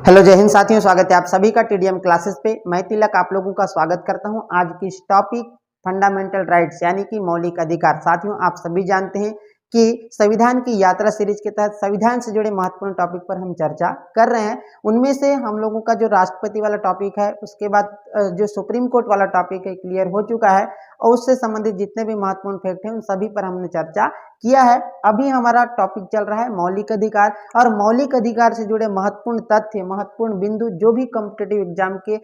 Hello जय हिंद साथियों, स्वागत है आप सभी का टीडीएम क्लासेस पे। मैं तिलक आप लोगों का स्वागत करता हूं। आज की इस टॉपिक फंडामेंटल राइट्स यानी कि मौलिक अधिकार। साथियों, आप सभी जानते हैं कि संविधान की यात्रा सीरीज के तहत संविधान से जुड़े महत्वपूर्ण टॉपिक पर हम चर्चा कर रहे हैं। उनमें से हम लोगों का जो राष्ट्रपति वाला टॉपिक है, उसके बाद जो सुप्रीम कोर्ट वाला टॉपिक है क्लियर हो चुका है, और उससे संबंधित जितने भी महत्वपूर्ण फैक्ट हैं उन सभी पर हमने चर्चा किया है। अभी हमारा टॉपिक चल रहा है मौलिक अधिकार, और मौलिक अधिकार से जुड़े महत्वपूर्ण तथ्य, महत्वपूर्ण बिंदु जो भी कॉम्पिटिटिव एग्जाम के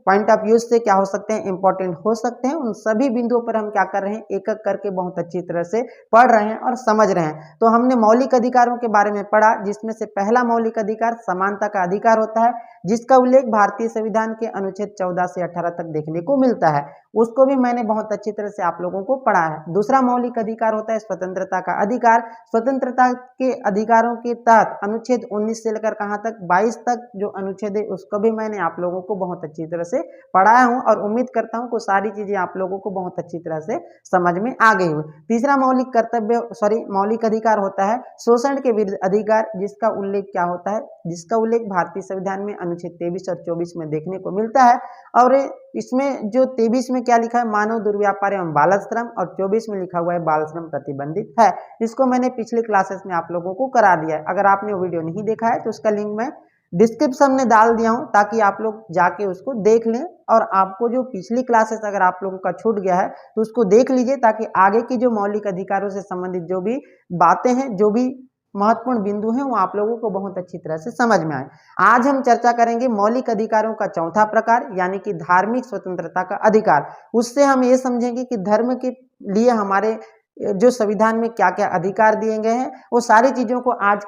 पॉइंट ऑफ व्यू से क्या हो सकते हैं, इंपॉर्टेंट हो सकते हैं, उन सभी बिंदुओं पर हम क्या कर रहे हैं, एक एक करके बहुत अच्छी तरह से पढ़ रहे हैं और समझ रहे हैं। तो हमने मौलिक अधिकारों के बारे में पढ़ा, जिसमें से पहला मौलिक अधिकार समानता का अधिकार होता है, जिसका उल्लेख भारतीय संविधान के अनुच्छेद 14 से 18 तक देखने को मिलता है। उसको भी मैंने बहुत अच्छी तरह से आप लोगों को पढ़ा है। दूसरा मौलिक अधिकार होता है स्वतंत्रता का अधिकार। स्वतंत्रता के अधिकारों के तहत अनुच्छेद 19 से लेकर कहां तक, 22 तक जो अनुच्छेद है उसको भी मैंने आप लोगों को बहुत अच्छी तरह से पढ़ाया हूं, और उम्मीद करता हूं कि सारी चीजें आप लोगों को बहुत अच्छी तरह से समझ में आ गई हो। तीसरा मौलिक अधिकार होता है शोषण के विरुद्ध अधिकार, जिसका उल्लेख क्या होता है, जिसका उल्लेख भारतीय संविधान में अनुच्छेद 23 और 24 में देखने को मिलता है। और इसमें जो 23 में क्या लिखा है, मानव दुर्व्यापार एवं बाल श्रम, और 24 में लिखा हुआ है बाल श्रम प्रतिबंधित है। इसको मैंने पिछले क्लासेस में आप लोगों को करा दिया है। अगर आपने वो वीडियो नहीं देखा है तो उसका लिंक मैं डिस्क्रिप्शन में डाल दिया हूं, ताकि आप लोग जाके उसको देख लें। और आपको जो पिछली क्लासेस अगर आप लोगों का छूट गया है तो उसको देख लीजिए, ताकि आगे की जो मौलिक अधिकारों से संबंधित जो भी बातें हैं, जो भी महत्वपूर्ण बिंदु हैं, वो आप लोगों को बहुत अच्छी तरह से समझ में आए। आज हम चर्चा करेंगे मौलिक अधिकारों का चौथा प्रकार, यानी कि धार्मिक स्वतंत्रता का अधिकार। उससे हम ये समझेंगे कि धर्म के लिए हमारे जो संविधान में क्या क्या अधिकार दिए गए हैं, वो सारी चीजों को आज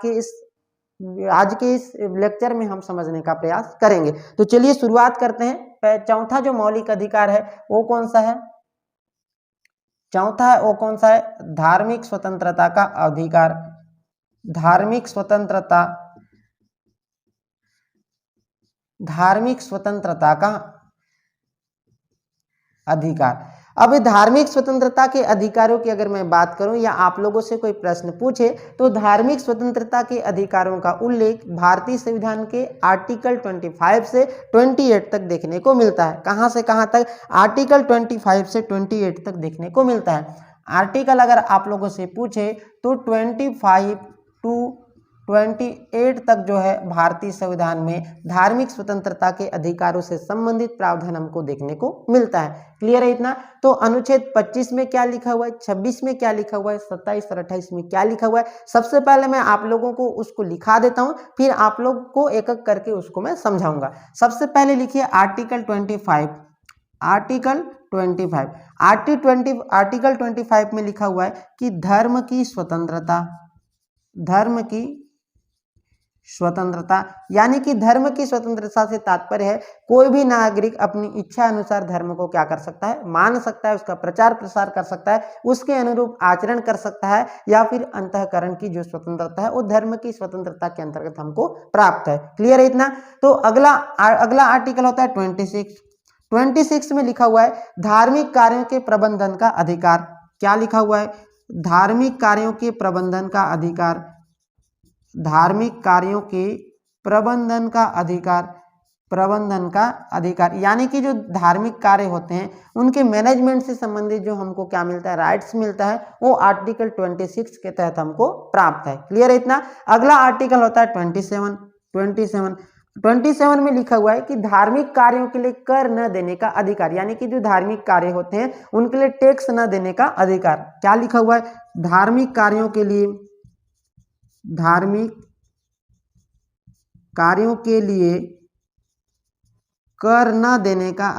के इस लेक्चर में हम समझने का प्रयास करेंगे। तो चलिए शुरुआत करते हैं। चौथा जो मौलिक अधिकार है वो कौन सा है? चौथा है वो कौन सा है? धार्मिक स्वतंत्रता का अधिकार। धार्मिक स्वतंत्रता का अधिकार। अब धार्मिक स्वतंत्रता के अधिकारों की अगर मैं बात करूं, या आप लोगों से कोई प्रश्न पूछे, तो धार्मिक स्वतंत्रता के अधिकारों का उल्लेख भारतीय संविधान के आर्टिकल 25 से 28 तक देखने को मिलता है। कहां से कहां तक? आर्टिकल 25 से 28 तक देखने को मिलता है। आर्टिकल अगर आप लोगों से पूछे तो 25 टू 28 तक जो है भारतीय संविधान में धार्मिक स्वतंत्रता के अधिकारों से संबंधित प्रावधान हमको देखने को मिलता है। क्लियर है इतना? तो अनुच्छेद 25 में क्या लिखा हुआ है, 26 में क्या लिखा हुआ है, 27 और 28 में क्या लिखा हुआ है, सबसे पहले मैं आप लोगों को उसको लिखा देता हूं, फिर आप लोग को एक एक करके उसको मैं समझाऊंगा। सबसे पहले लिखिए आर्टिकल 25। आर्टिकल 25 में लिखा हुआ है कि धर्म की स्वतंत्रता, यानी कि धर्म की स्वतंत्रता से तात्पर्य है कोई भी नागरिक अपनी इच्छा अनुसार धर्म को क्या कर सकता है, मान सकता है, उसका प्रचार प्रसार कर सकता है, उसके अनुरूप आचरण कर सकता है, या फिर अंतःकरण की जो स्वतंत्रता है वो धर्म की स्वतंत्रता के अंतर्गत हमको प्राप्त है। क्लियर है इतना? तो अगला आर्टिकल होता है 26 में लिखा हुआ है धार्मिक कार्यों के प्रबंधन का अधिकार। क्या लिखा हुआ है? धार्मिक कार्यों के प्रबंधन का अधिकार। धार्मिक कार्यों के प्रबंधन का अधिकार, यानी कि जो धार्मिक कार्य होते हैं उनके मैनेजमेंट से संबंधित जो हमको क्या मिलता है, राइट्स मिलता है, वो आर्टिकल 26 के तहत हमको प्राप्त है। क्लियर है इतना? अगला आर्टिकल होता है 27 में लिखा हुआ है कि धार्मिक कार्यों के लिए कर न देने का अधिकार, यानी कि जो धार्मिक कार्य होते हैं उनके लिए टैक्स न देने का अधिकार। क्या लिखा हुआ है? धार्मिक कार्यों के लिए कर न देने का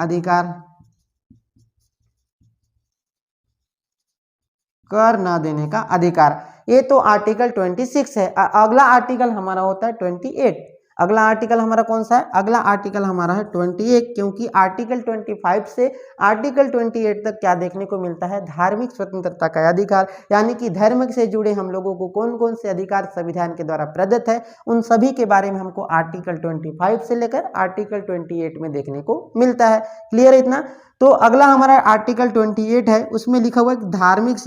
अधिकार। ये तो आर्टिकल 26 है। अगला आर्टिकल हमारा होता है 28। अगला आर्टिकल हमारा कौन सा है? अगला आर्टिकल हमारा है 28, क्योंकि आर्टिकल 25 से आर्टिकल 28 तक क्या देखने को मिलता है, धार्मिक स्वतंत्रता का अधिकार, यानी कि धर्म से जुड़े हम लोगों को कौन कौन से अधिकार संविधान के द्वारा प्रदत्त है, उन सभी के बारे में हमको आर्टिकल 25 से लेकर आर्टिकल 28 में देखने को मिलता है। क्लियर है इतना? तो अगला हमारा आर्टिकल 28 है, उसमें लिखा हुआ है धार्मिक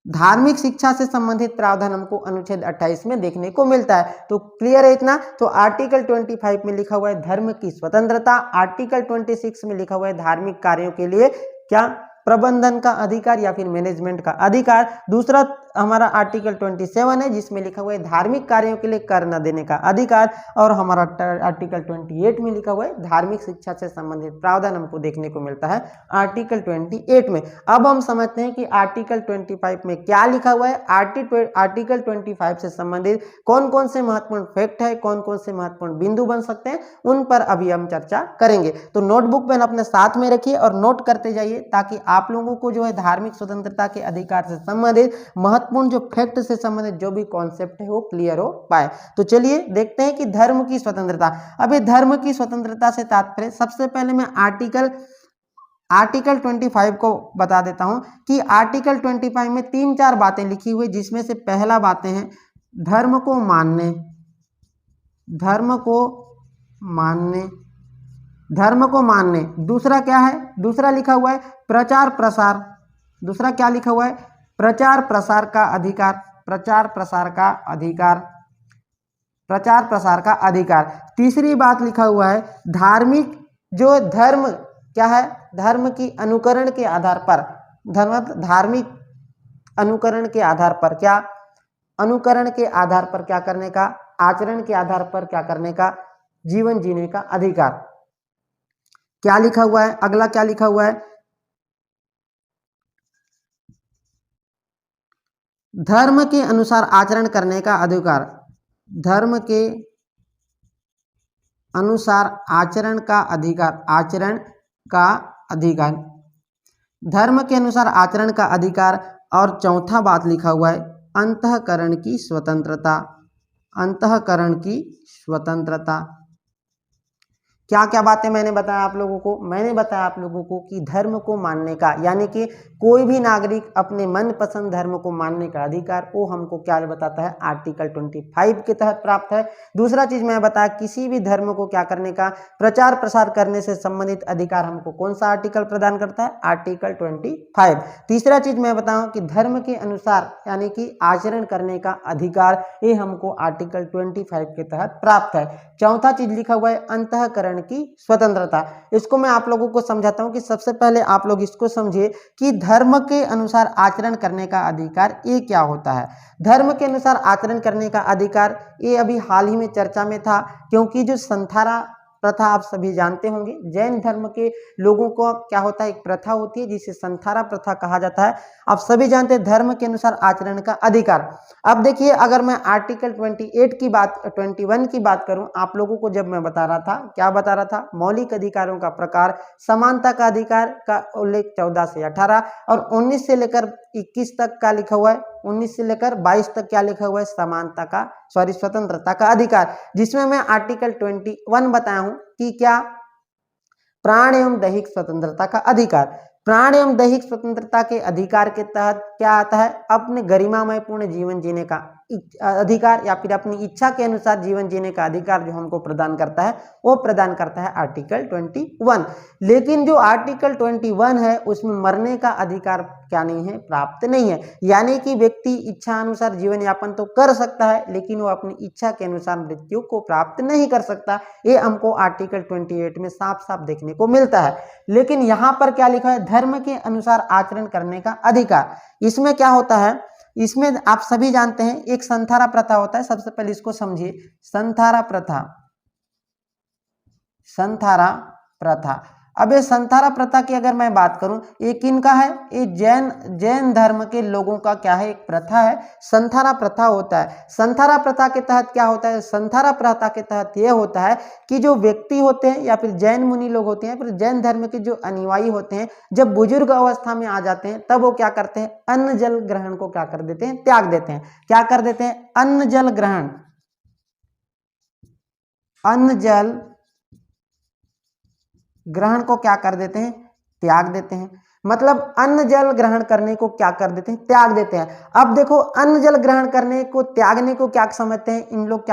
धार्मिक शिक्षा से संबंधित प्रावधान हमको अनुच्छेद 28 में देखने को मिलता है। तो क्लियर है इतना। तो आर्टिकल 25 में लिखा हुआ है धर्म की स्वतंत्रता, आर्टिकल 26 में लिखा हुआ है धार्मिक कार्यों के लिए क्या प्रबंधन का अधिकार या फिर मैनेजमेंट का अधिकार। दूसरा हमारा आर्टिकल 27 है जिसमें लिखा हुआ है धार्मिक कार्यों के लिए कर न देने का अधिकार, और हमारा आर्टिकल 28 में लिखा हुआ है धार्मिक शिक्षा से संबंधित प्रावधान हमको देखने को मिलता है आर्टिकल 28 में। अब हम समझते हैं कि आर्टिकल 25 में क्या लिखा हुआ है। आर्टिकल 25 से संबंधित कौन कौन से महत्वपूर्ण फैक्ट है, कौन कौन से महत्वपूर्ण बिंदु बन सकते हैं, उन पर अभी हम चर्चा करेंगे। तो नोटबुक पेन अपने साथ में रखिए और नोट करते जाइए ताकि आप लोगों को जो है धार्मिक स्वतंत्रता के अधिकार से संबंधित महत्वपूर्ण जो फैक्ट से संबंधित जो भी कॉन्सेप्ट है वो क्लियर हो पाए। तो चलिए देखते हैं कि धर्म की स्वतंत्रता। अभी धर्म की स्वतंत्रता से तात्पर्य, सबसे पहले मैं आर्टिकल 25 को बता देता हूं कि आर्टिकल 25 में 3-4 बातें लिखी हुई, जिसमें से पहला बातें हैं धर्म को मानने, धर्म को मानने, धर्म को मानने। दूसरा क्या है, दूसरा लिखा हुआ है प्रचार प्रसार, दूसरा क्या लिखा हुआ है प्रचार प्रसार का अधिकार, प्रचार प्रसार का अधिकार, प्रचार प्रसार का अधिकार। तीसरी बात लिखा हुआ है धार्मिक, जो धर्म क्या है, धर्म की अनुकरण के आधार पर, धार्मिक अनुकरण के आधार पर, क्या अनुकरण के आधार पर क्या करने का, आचरण के आधार पर क्या करने का, जीवन जीने का अधिकार। क्या लिखा हुआ है, अगला क्या लिखा हुआ है धर्म के अनुसार आचरण करने का अधिकार, धर्म के अनुसार आचरण का अधिकार, आचरण का अधिकार, धर्म के अनुसार आचरण का अधिकार। और चौथा बात लिखा हुआ है अंतःकरण की स्वतंत्रता, अंतःकरण की स्वतंत्रता। क्या क्या बातें मैंने बताया आप लोगों को, मैंने बताया आप लोगों को कि धर्म को मानने का, यानी कि कोई भी नागरिक अपने मनपसंद धर्म को मानने का अधिकार वो हमको क्या बताता है आर्टिकल 25 के तहत प्राप्त है। दूसरा चीज मैं बताया किसी भी धर्म को क्या करने का, प्रचार प्रसार करने से संबंधित अधिकार हमको कौन सा आर्टिकल प्रदान करता है, आर्टिकल 25। तीसरा चीज मैं बताऊं कि धर्म के अनुसार यानी कि आचरण करने का अधिकार, ये हमको आर्टिकल 25 के तहत प्राप्त है। चौथा चीज लिखा हुआ है अंतःकरण की स्वतंत्रता। इसको मैं आप लोगों को समझाता हूं कि सबसे पहले आप लोग इसको समझिए कि धर्म के अनुसार आचरण करने का अधिकार ये क्या होता है। धर्म के अनुसार आचरण करने का अधिकार ये अभी हाल ही में चर्चा में था, क्योंकि जो संथारा प्रथा आप सभी जानते होंगे, जैन धर्म के लोगों को क्या होता है एक प्रथा होती है जिसे संथारा प्रथा कहा जाता है। आप सभी जानते हैं धर्म के अनुसार आचरण का अधिकार। अब देखिए अगर मैं आर्टिकल 28 की बात 21 की बात करूं, आप लोगों को जब मैं बता रहा था, क्या बता रहा था, मौलिक अधिकारों का प्रकार, समानता का अधिकार का उल्लेख 14 से 18 और 19 से लेकर 21 तक का लिखा हुआ है, 19 से लेकर 22 तक क्या लिखा हुआ है समानता का स्वतंत्रता का अधिकार, जिसमें मैं आर्टिकल 21 बताया हूं कि क्या प्राण एवं दैहिक स्वतंत्रता का अधिकार। प्राण एवं दैहिक स्वतंत्रता के अधिकार के तहत क्या आता है, अपने गरिमामय पूर्ण जीवन जीने का अधिकार या फिर अपनी इच्छा के अनुसार जीवन जीने का अधिकार जो हमको प्रदान करता है वो प्रदान करता है आर्टिकल 21। लेकिन जो आर्टिकल 21 है उसमें मरने का अधिकार क्या नहीं है, प्राप्त नहीं है। यानी कि व्यक्ति इच्छा अनुसार जीवन यापन तो कर सकता है लेकिन वो अपनी इच्छा के अनुसार मृत्यु को प्राप्त नहीं कर सकता। ये हमको आर्टिकल 28 में साफ साफ देखने को मिलता है। लेकिन यहाँ पर क्या लिखा है, धर्म के अनुसार आचरण करने का अधिकार। इसमें क्या होता है, इसमें आप सभी जानते हैं एक संथारा प्रथा होता है। सबसे पहले इसको समझिए, संथारा प्रथा, संथारा प्रथा। अब ये संथारा प्रथा की अगर मैं बात करूं, ये किनका है, ये जैन धर्म के लोगों का क्या है, एक प्रथा है, संथारा प्रथा होता है। संथारा प्रथा के तहत क्या होता है, संथारा प्रथा के तहत ये होता है कि जो व्यक्ति होते हैं या फिर जैन मुनि लोग होते हैं, फिर जैन धर्म के जो अनुयायी होते हैं, जब बुजुर्ग अवस्था में आ जाते हैं तब वो क्या करते हैं, अन्न जल ग्रहण को क्या कर देते हैं, त्याग देते हैं। क्या कर देते हैं, अन्न जल ग्रहण, अन्न जल ग्रहण को क्या कर देते हैं, त्याग देते हैं। मतलब अन्न जल ग्रहण करने को क्या कर देते हैं, त्याग देते हैं। अब देखो अन्न जल ग्रहण करने को त्यागने को क्या समझते हैं इन लोग,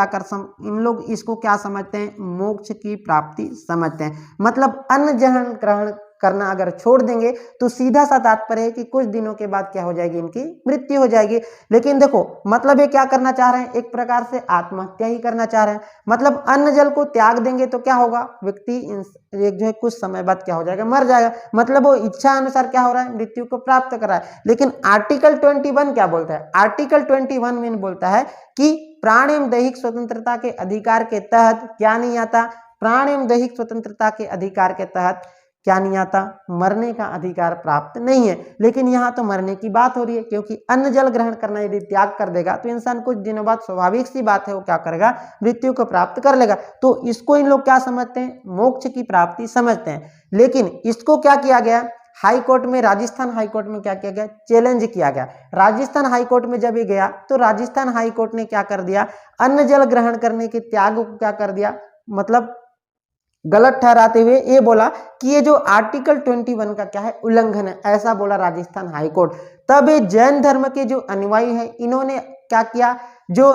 इन लोग इसको क्या समझते हैं, मोक्ष की प्राप्ति समझते हैं। मतलब अन्न जल ग्रहण करना अगर छोड़ देंगे तो सीधा सा तात्पर्य है कि कुछ दिनों के बाद क्या हो जाएगी, इनकी मृत्यु हो जाएगी। लेकिन देखो मतलब ये क्या करना चाह रहे हैं, एक प्रकार से आत्महत्या ही करना चाह रहे हैं। मतलब अन्न जल को त्याग देंगे तो क्या होगा, व्यक्ति एक जो है कुछ समय बाद क्या हो जाएगा, मर जाएगा। मतलब वो इच्छा अनुसार क्या हो रहा है, मृत्यु को प्राप्त कर रहा है। लेकिन आर्टिकल 21 क्या बोलता है, आर्टिकल 21 में बोलता है कि प्राण एवं दैहिक स्वतंत्रता के अधिकार के तहत क्या नहीं आता, प्राण एवं दैहिक स्वतंत्रता के अधिकार के तहत क्या नहीं आता, मरने का अधिकार प्राप्त नहीं है। लेकिन यहाँ तो मरने की बात हो रही है, क्योंकि अन्न जल ग्रहण करना यदि त्याग कर देगा तो इंसान कुछ दिनों बाद स्वाभाविक सी बात है वो क्या करेगा, मृत्यु को प्राप्त कर लेगा। तो इसको इन लोग क्या समझते हैं, मोक्ष की प्राप्ति समझते हैं। लेकिन इसको क्या किया गया, हाई कोर्ट में, राजस्थान हाई कोर्ट में क्या किया गया, चैलेंज किया गया। राजस्थान हाई कोर्ट में जब ये गया तो राजस्थान हाई कोर्ट ने क्या कर दिया, अन्न जल ग्रहण करने के त्याग को क्या कर दिया, मतलब गलत ठहराते हुए ये बोला कि ये जो आर्टिकल 21 का क्या है, उल्लंघन है, ऐसा बोला राजस्थान हाई कोर्ट। तब ये जैन धर्म के जो अनुयायी हैं इन्होंने क्या किया, जो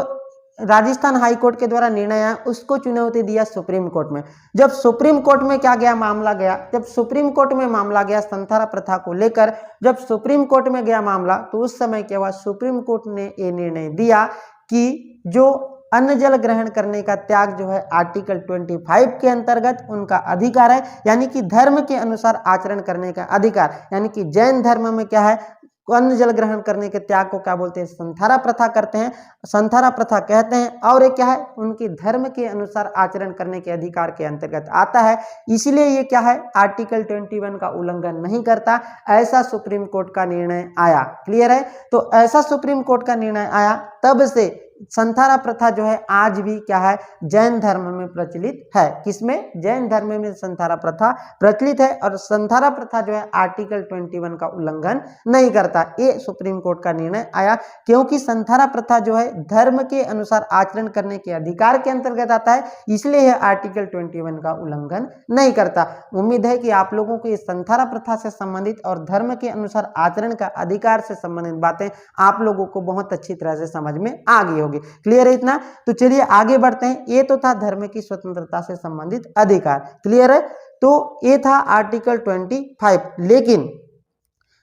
राजस्थान हाई कोर्ट के द्वारा निर्णय आया उसको चुनौती दिया सुप्रीम कोर्ट में। जब सुप्रीम कोर्ट में क्या गया मामला गया, जब सुप्रीम कोर्ट में मामला गया संथारा प्रथा को लेकर, जब सुप्रीम कोर्ट में गया मामला तो उस समय क्या हुआ, सुप्रीम कोर्ट ने ये निर्णय दिया कि जो अन्न जल ग्रहण करने का त्याग जो है आर्टिकल 25 के अंतर्गत उनका अधिकार है, यानी कि धर्म के अनुसार आचरण करने का अधिकार। यानी कि जैन धर्म में क्या है, अन्न जल ग्रहण करने के त्याग को क्या बोलते हैं, संथारा प्रथा करते हैं, संथारा प्रथा कहते हैं। और ये क्या है, उनकी धर्म के अनुसार आचरण करने के अधिकार के अंतर्गत आता है। इसलिए ये क्या है, आर्टिकल 21 का उल्लंघन नहीं करता, ऐसा सुप्रीम कोर्ट का निर्णय आया। क्लियर है, तो ऐसा सुप्रीम कोर्ट का निर्णय आया, तब से संथारा प्रथा जो है आज भी क्या है, जैन धर्म में प्रचलित है। किसमें, जैन धर्म में संथारा प्रथा प्रचलित है। और संथारा प्रथा जो है आर्टिकल 21 का उल्लंघन नहीं करता, ये सुप्रीम कोर्ट का निर्णय आया। क्योंकि संथारा प्रथा जो है धर्म के अनुसार आचरण करने के अधिकार के अंतर्गत आता है, इसलिए यह आर्टिकल 21 का उल्लंघन नहीं करता। उम्मीद है कि आप लोगों को इस संथारा प्रथा से संबंधित और धर्म के अनुसार आचरण का अधिकार से संबंधित बातें आप लोगों को बहुत अच्छी तरह से समझ में आ गई होगी। क्लियर है इतना, तो चलिए आगे बढ़ते हैं। ये तो था धर्म की स्वतंत्रता से संबंधित अधिकार। क्लियर है, तो ये था आर्टिकल 25। लेकिन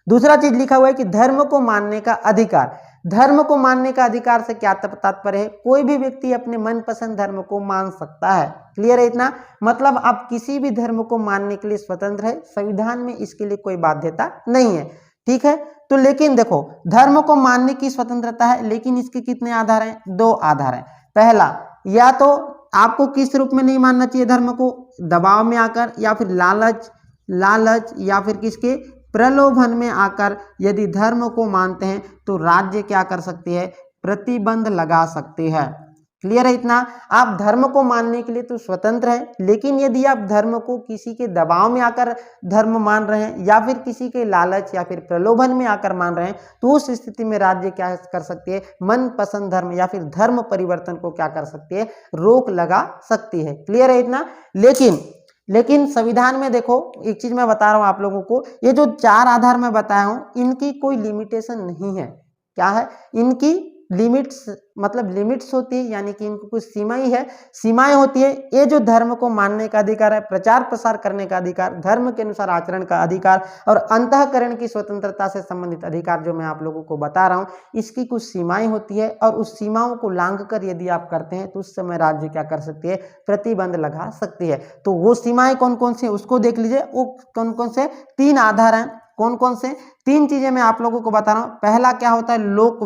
दूसरा चीज लिखा हुआ है कि धर्म को मानने का अधिकार। धर्म को मानने का अधिकार से क्या तात्पर्य है, कोई भी व्यक्ति अपने मनपसंद धर्म को मान सकता है। क्लियर है इतना, मतलब आप किसी भी धर्म को मानने के लिए स्वतंत्र है, संविधान में इसके लिए कोई बाध्यता नहीं है। ठीक है, तो लेकिन देखो धर्म को मानने की स्वतंत्रता है, लेकिन इसके कितने आधार हैं, 2 आधार हैं। पहला, या तो आपको किस रूप में नहीं मानना चाहिए धर्म को, दबाव में आकर, या फिर लालच या फिर किसके, प्रलोभन में आकर यदि धर्म को मानते हैं तो राज्य क्या कर सकती है, प्रतिबंध लगा सकती है। क्लियर है इतना, आप धर्म को मानने के लिए तो स्वतंत्र है, लेकिन यदि आप धर्म को किसी के दबाव में आकर धर्म मान रहे हैं, या फिर किसी के लालच या फिर प्रलोभन में आकर मान रहे हैं, तो उस स्थिति में राज्य क्या कर सकती है, मनपसंद धर्म या फिर धर्म परिवर्तन को क्या कर सकती है, रोक लगा सकती है। क्लियर है इतना, लेकिन संविधान में देखो एक चीज मैं बता रहा हूं आप लोगों को, ये जो 4 आधार मैं बताया हूं इनकी कोई लिमिटेशन नहीं है। क्या है, इनकी लिमिट्स, मतलब लिमिट्स होती है, यानी कि इनको कुछ सीमाएं होती है। ये जो धर्म को मानने का अधिकार है, प्रचार प्रसार करने का अधिकार, धर्म के अनुसार आचरण का अधिकार और अंतःकरण की स्वतंत्रता से संबंधित अधिकार जो मैं आप लोगों को बता रहा हूं, इसकी कुछ सीमाएं होती है। और उस सीमाओं को लांघ कर यदि आप करते हैं तो उस समय राज्य क्या कर सकती है, प्रतिबंध लगा सकती है। तो वो सीमाएं कौन कौन से उसको देख लीजिए। वो कौन कौन से 3 आधार हैं, कौन कौन से 3 चीजें मैं आप लोगों को बता रहा हूं। पहला क्या होता है, लोक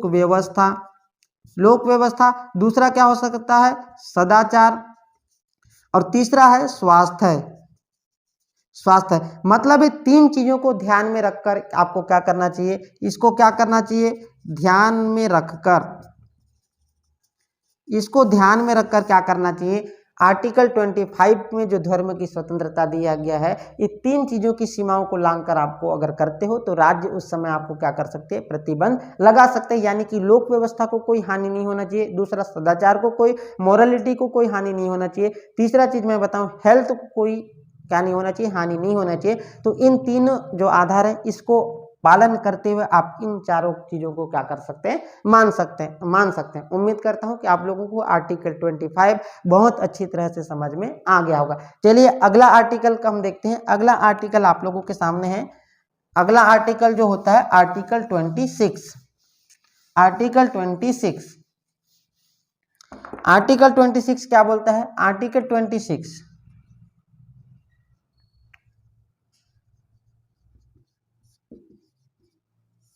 व्यवस्था। दूसरा क्या हो सकता है, सदाचार। और तीसरा है स्वास्थ्य। मतलब ये 3 चीजों को ध्यान में रखकर आपको क्या करना चाहिए, इसको क्या करना चाहिए, ध्यान में रखकर क्या करना चाहिए, आर्टिकल 25 में जो धर्म की स्वतंत्रता दिया गया है, ये 3 चीजों की सीमाओं को लांघकर आपको अगर करते हो तो राज्य उस समय आपको क्या कर सकते हैं, प्रतिबंध लगा सकते हैं। यानी कि लोक व्यवस्था को कोई हानि नहीं होना चाहिए। दूसरा, सदाचार को कोई, मोरालिटी को कोई हानि नहीं होना चाहिए। तीसरा चीज मैं बताऊं, हेल्थ को कोई क्या नहीं होना चाहिए, हानि नहीं होना चाहिए। तो इन 3 जो आधार है इसको पालन करते हुए आप इन चारों चीजों को क्या कर सकते हैं, मान सकते हैं। उम्मीद करता हूं कि आप लोगों को आर्टिकल 25 बहुत अच्छी तरह से समझ में आ गया होगा। चलिए अगला आर्टिकल का हम देखते हैं। अगला आर्टिकल आप लोगों के सामने है। अगला आर्टिकल जो होता है आर्टिकल 26। आर्टिकल 26, आर्टिकल 26 क्या बोलता है? आर्टिकल 26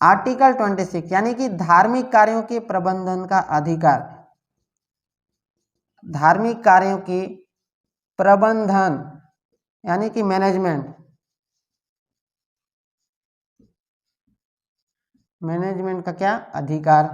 आर्टिकल 26 यानी कि धार्मिक कार्यों के प्रबंधन का अधिकार। धार्मिक कार्यों के प्रबंधन यानी कि मैनेजमेंट, मैनेजमेंट का क्या अधिकार।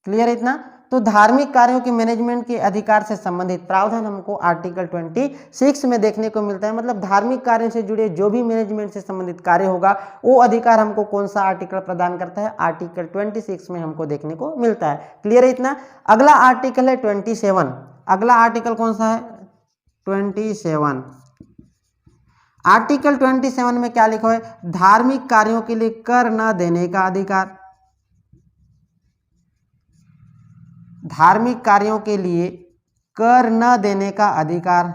क्लियर इतना? तो धार्मिक कार्यों के मैनेजमेंट के अधिकार से संबंधित प्रावधान हमको आर्टिकल 26 में देखने को मिलता है। मतलब धार्मिक कार्यों से जुड़े जो भी मैनेजमेंट से संबंधित कार्य होगा वो अधिकार हमको कौन सा आर्टिकल प्रदान करता है? आर्टिकल 26 में हमको देखने को मिलता है। क्लियर है इतना? अगला आर्टिकल है 27। अगला आर्टिकल कौन सा है? 27। आर्टिकल 27 में क्या लिखा है? धार्मिक कार्यों के लिए कर न देने का अधिकार। धार्मिक कार्यों के लिए कर न देने का अधिकार।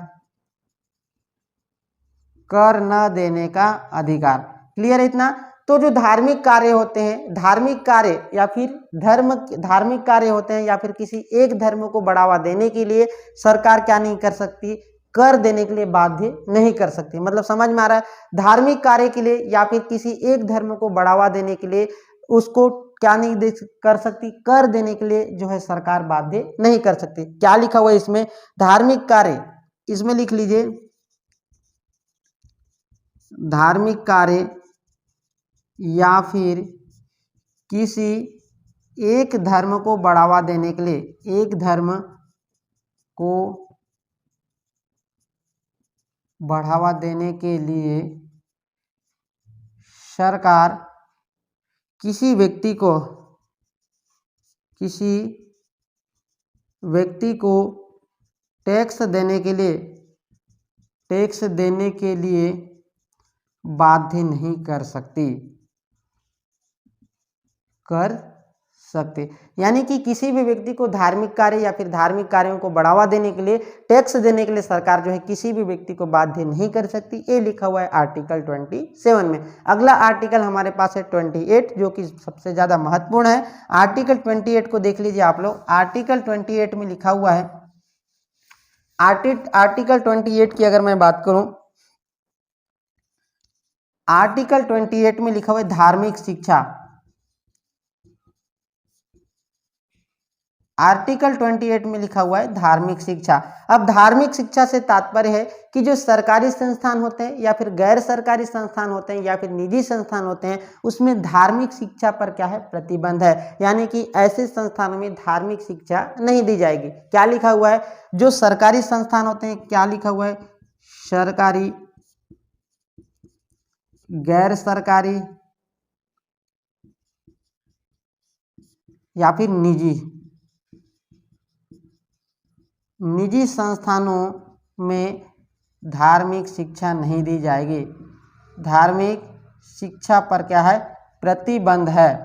कर न देने का अधिकार। क्लियर है इतना? तो जो धार्मिक कार्य होते हैं, धार्मिक कार्य या फिर धार्मिक कार्य होते हैं या फिर किसी एक धर्म को बढ़ावा देने के लिए सरकार क्या नहीं कर सकती? कर देने के लिए बाध्य नहीं कर सकती। मतलब समझ में आ रहा है? धार्मिक कार्य के लिए या फिर किसी एक धर्म को बढ़ावा देने के लिए उसको क्या नहीं कर सकती? कर देने के लिए जो है सरकार बाध्य नहीं कर सकती। क्या लिखा हुआ है इसमें? धार्मिक कार्य, इसमें लिख लीजिए धार्मिक कार्य या फिर किसी एक धर्म को बढ़ावा देने के लिए, एक धर्म को बढ़ावा देने के लिए सरकार किसी व्यक्ति को टैक्स देने के लिए बाध्य नहीं कर सकती। कर सकते यानी कि किसी भी व्यक्ति को धार्मिक कार्य या फिर धार्मिक कार्यों को बढ़ावा देने के लिए, टैक्स देने के लिए सरकार जो है किसी भी व्यक्ति को बाध्य नहीं कर सकती। ये लिखा हुआ है आर्टिकल 27 में। अगला आर्टिकल हमारे पास है 28 जो कि सबसे ज्यादा महत्वपूर्ण है। आर्टिकल 28 को देख लीजिए आप लोग। आर्टिकल 28 में लिखा हुआ है, आर्टिकल 28 की अगर मैं बात करूं, आर्टिकल 28 में लिखा हुआ है धार्मिक शिक्षा। आर्टिकल 28 में लिखा हुआ है धार्मिक शिक्षा। अब धार्मिक शिक्षा से तात्पर्य है कि जो सरकारी संस्थान होते हैं या फिर गैर सरकारी संस्थान होते हैं या फिर निजी संस्थान होते हैं उसमें धार्मिक शिक्षा पर क्या है? प्रतिबंध है। यानी कि ऐसे संस्थानों में धार्मिक शिक्षा नहीं दी जाएगी। क्या लिखा हुआ है? जो सरकारी संस्थान होते हैं, क्या लिखा हुआ है? सरकारी, गैर सरकारी या फिर निजी संस्थानों में धार्मिक शिक्षा नहीं दी जाएगी। धार्मिक शिक्षा पर क्या है? प्रतिबंध है।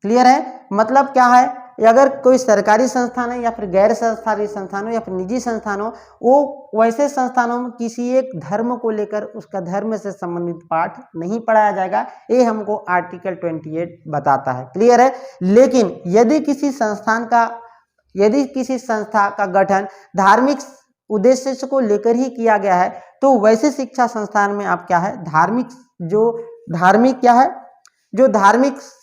क्लियर है? मतलब क्या है? अगर कोई सरकारी संस्थान है या फिर गैर सरकारी संस्थान हो या फिर निजी संस्थान हो, वो वैसे संस्थानों में किसी एक धर्म को लेकर उसका धर्म से संबंधित पाठ नहीं पढ़ाया जाएगा। ये हमको आर्टिकल 28 बताता है। क्लियर है? लेकिन यदि किसी संस्था का गठन धार्मिक उद्देश्य को लेकर ही किया गया है तो वैसे शिक्षा संस्थान में आप क्या है? धार्मिक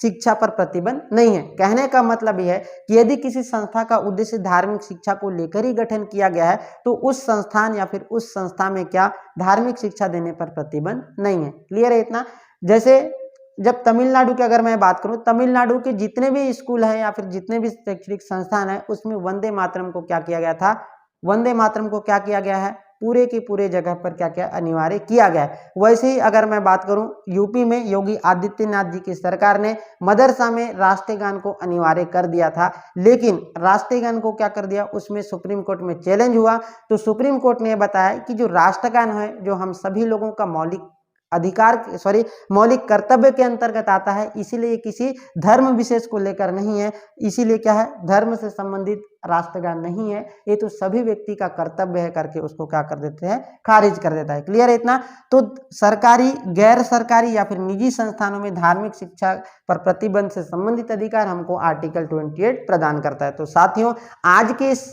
शिक्षा पर प्रतिबंध नहीं है। कहने का मतलब यह है कि यदि किसी संस्था का उद्देश्य धार्मिक शिक्षा को लेकर ही गठन किया गया है तो उस संस्थान या फिर उस संस्था में क्या धार्मिक शिक्षा देने पर प्रतिबंध नहीं है। क्लियर है इतना? जैसे जब तमिलनाडु की अगर मैं बात करूं, तमिलनाडु के जितने भी स्कूल हैं या फिर जितने भी शैक्षणिक संस्थान हैं उसमें वंदे मातरम को क्या किया गया था? वंदे मातरम को क्या किया गया है? पूरे की पूरे जगह पर क्या क्या अनिवार्य किया गया है। वैसे ही अगर मैं बात करूं, यूपी में योगी आदित्यनाथ जी की सरकार ने मदरसा में राष्ट्रीय गान को अनिवार्य कर दिया था। लेकिन राष्ट्रीय गान को क्या कर दिया? उसमें सुप्रीम कोर्ट में चैलेंज हुआ तो सुप्रीम कोर्ट ने बताया कि जो राष्ट्रगान है जो हम सभी लोगों का मौलिक अधिकार सॉरी मौलिक कर्तव्य के अंतर्गत आता है, इसीलिए किसी धर्म विशेष को लेकर नहीं है, इसीलिए क्या है, धर्म से संबंधित राष्ट्रगान नहीं है, ये तो सभी व्यक्ति का कर्तव्य है करके उसको क्या कर देते हैं, खारिज कर देता है। क्लियर है इतना? तो सरकारी, गैर सरकारी या फिर निजी संस्थानों में धार्मिक शिक्षा पर प्रतिबंध से संबंधित अधिकार हमको आर्टिकल 28 प्रदान करता है। तो साथियों, आज के इस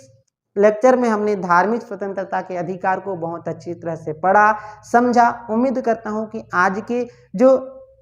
लेक्चर में हमने धार्मिक स्वतंत्रता के अधिकार को बहुत अच्छी तरह से पढ़ा, समझा। उम्मीद करता हूं कि आज के जो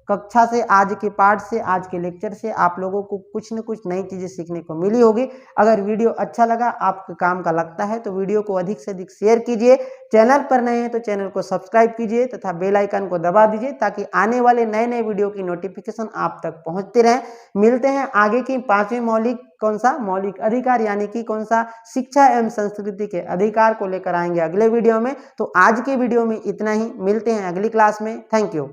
कक्षा से, आज के पाठ से, आज के लेक्चर से आप लोगों को कुछ न कुछ नई चीजें सीखने को मिली होगी। अगर वीडियो अच्छा लगा, आपके काम का लगता है, तो वीडियो को अधिक से अधिक शेयर कीजिए। चैनल पर नए हैं तो चैनल को सब्सक्राइब कीजिए तथा बेल आइकन को दबा दीजिए ताकि आने वाले नए नए वीडियो की नोटिफिकेशन आप तक पहुंचते रहें। मिलते हैं आगे की 5वीं मौलिक, कौन सा मौलिक अधिकार, यानी कि कौन सा, शिक्षा एवं संस्कृति के अधिकार को लेकर आएंगे अगले वीडियो में। तो आज के वीडियो में इतना ही, मिलते हैं अगली क्लास में। Thank you.